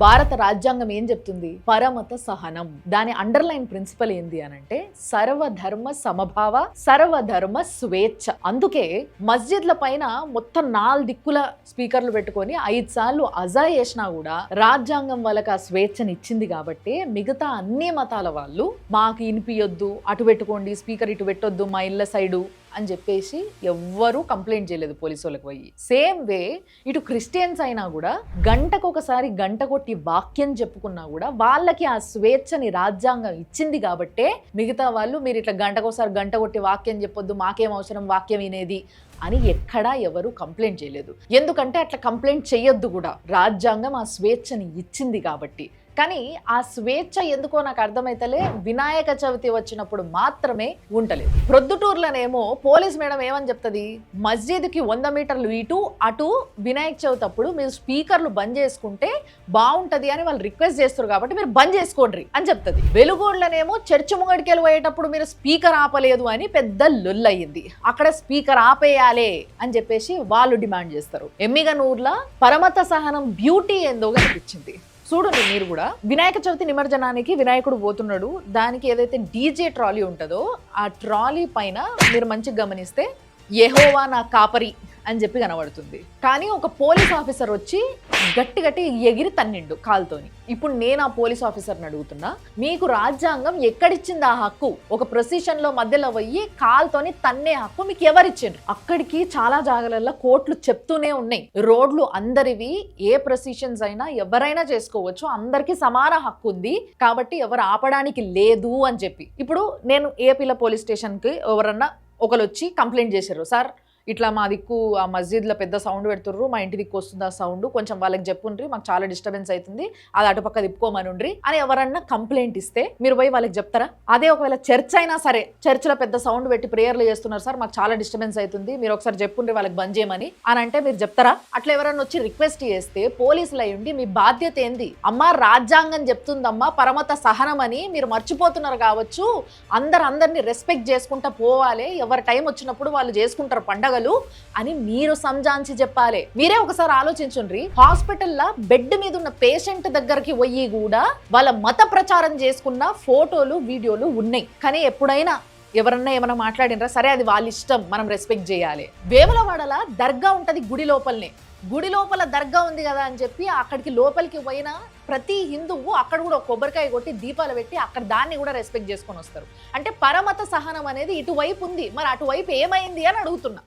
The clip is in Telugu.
భారత రాజ్యాంగం ఏం చెప్తుంది? పరమత సహనం. దాని అండర్లైన్ ప్రిన్సిపల్ ఏంది అనంటే సర్వధర్మ సమభావ, సర్వధర్మ స్వేచ్ఛ. అందుకే మస్జిద్ల పైన మొత్తం 4 దిక్కుల స్పీకర్లు పెట్టుకొని 5 సార్లు అజా చేసినా కూడా రాజ్యాంగం వాళ్ళకి ఆ స్వేచ్ఛని ఇచ్చింది కాబట్టి మిగతా అన్ని మతాల వాళ్ళు మాకు ఇనిపియొద్దు, అటు పెట్టుకోండి స్పీకర్, ఇటు పెట్టొద్దు మా ఇళ్ళ సైడు అని చెప్పేసి ఎవ్వరూ కంప్లైంట్ చేయలేదు పోలీసు వాళ్ళకి పోయి. సేమ్ వే ఇటు క్రిస్టియన్స్ అయినా కూడా గంటకొకసారి గంట కొట్టి వాక్యం చెప్పుకున్నా కూడా వాళ్ళకి ఆ స్వేచ్ఛని రాజ్యాంగం ఇచ్చింది కాబట్టే మిగతా వాళ్ళు మీరు ఇట్లా గంటకోసారి గంట కొట్టి వాక్యం చెప్పొద్దు, మాకేం అవసరం వాక్యం వినేది అని ఎక్కడా ఎవరు కంప్లైంట్ చేయలేదు. ఎందుకంటే అట్లా కంప్లైంట్ చేయొద్దు కూడా, రాజ్యాంగం ఆ స్వేచ్ఛని ఇచ్చింది కాబట్టి. కానీ ఆ స్వేచ్ఛ ఎందుకో నాకు అర్థమైతలే, వినాయక చవితి వచ్చినప్పుడు మాత్రమే ఉంటలేదు. ప్రొద్దుటూర్లోనేమో పోలీస్ మేడం ఏమని చెప్తుంది, మస్జిద్కి 100 మీటర్లు ఇటు అటు వినాయక చవితి అప్పుడు మీరు స్పీకర్లు బంద్ చేసుకుంటే బాగుంటది అని వాళ్ళు రిక్వెస్ట్ చేస్తారు కాబట్టి మీరు బంద్ చేసుకోండి అని చెప్తుంది. వెలుగోడ్లనేమో చర్చి ముంగడికెళ్ళి పోయేటప్పుడు మీరు స్పీకర్ ఆపలేదు అని పెద్ద లొల్లయ్యింది, అక్కడ స్పీకర్ ఆపేయాలే అని చెప్పేసి వాళ్ళు డిమాండ్ చేస్తారు. ఎమ్మిగనూర్ల పరమత సహనం బ్యూటీ ఏందో కనిపించింది. చూడండి మీరు కూడా, వినాయక చవితి నిమజ్జనానికి వినాయకుడు పోతున్నాడు, దానికి ఏదైతే డీజే ట్రాలీ ఉంటుందో ఆ ట్రాలీ పైన మీరు మంచిగా గమనిస్తే యెహోవా నా కాపరి అని చెప్పి కనబడుతుంది. కానీ ఒక పోలీస్ ఆఫీసర్ వచ్చి గట్టి గట్టి ఎగిరి తన్నిండు కాలుతోని. ఇప్పుడు నేను ఆ పోలీస్ ఆఫీసర్ని అడుగుతున్నా, మీకు రాజ్యాంగం ఎక్కడిచ్చింది ఆ హక్కు? ఒక ప్రొసిషన్లో మధ్యలో పోయి కాలుతోని తన్నే హక్కు మీకు ఎవరిచ్చిండ్రు? అక్కడికి చాలా జాగాలలో కోర్టులు చెప్తూనే ఉన్నాయి, రోడ్లు అందరివి, ఏ ప్రొసిషన్స్ అయినా ఎవరైనా చేసుకోవచ్చు, అందరికీ సమాన హక్కు ఉంది కాబట్టి ఎవరు ఆపడానికి లేదు అని చెప్పి. ఇప్పుడు నేను ఏపీల పోలీస్ స్టేషన్కి ఎవరన్నా ఒకరు వచ్చి కంప్లైంట్ చేశారు, సార్ ఇట్లా మా దిక్కు ఆ మస్జిద్లో పెద్ద సౌండ్ పెడుతుర్రు, మా ఇంటి దిక్కు వస్తుంది ఆ సౌండ్, కొంచెం వాళ్ళకి చెప్పుండ్రి, మాకు చాలా డిస్టర్బెన్స్ అవుతుంది, అది అటుపక్క తిప్పుకోమనుండ్రి అని ఎవరన్నా కంప్లైంట్ ఇస్తే మీరు పోయి వాళ్ళకి చెప్తారా? అదే ఒకవేళ చర్చ్ అయినా సరే, చర్చిలో పెద్ద సౌండ్ పెట్టి ప్రేయర్లు చేస్తున్నారు సార్, మాకు చాలా డిస్టర్బెన్స్ అవుతుంది, మీరు ఒకసారి చెప్పుండ్రి వాళ్ళకి బంద్ చేయమని అని అంటే మీరు చెప్తారా? అట్లా ఎవరన్నా వచ్చి రిక్వెస్ట్ చేస్తే పోలీసులు అయ్యుండి మీ బాధ్యత ఏంది? అమ్మ రాజ్యాంగం చెప్తుందమ్మా పరమత సహనం అని, మీరు మర్చిపోతున్నారు కావచ్చు, అందరిని రెస్పెక్ట్ చేసుకుంటా పోవాలి, ఎవరి టైం వచ్చినప్పుడు వాళ్ళు చేసుకుంటారు పండగ అని మీరు సంజాంచి చెప్పాలి. మీరే ఒకసారి ఆలోచించుండ్రి, హాస్పిటల్లో బెడ్ మీద ఉన్న పేషెంట్ దగ్గరికి పోయి కూడా వాళ్ళ మత ప్రచారం చేసుకున్న ఫోటోలు వీడియోలు ఉన్నాయి. కానీ ఎప్పుడైనా ఎవరన్నా ఏమైనా మాట్లాడినరా? సరే అది వాళ్ళ ఇష్టం, మనం రెస్పెక్ట్ చేయాలి. వేములవాడల దర్గా ఉంటది గుడి లోపలనే, గుడి లోపల దర్గా ఉంది కదా అని చెప్పి అక్కడికి లోపలికి పోయిన ప్రతి హిందువు అక్కడ కూడా కొబ్బరికాయ కొట్టి దీపాలు పెట్టి అక్కడ దాన్ని కూడా రెస్పెక్ట్ చేసుకొని వస్తారు. అంటే పరమత సహనం అనేది ఇటువైపు ఉంది, మరి అటువైపు ఏమైంది అని అడుగుతున్నా.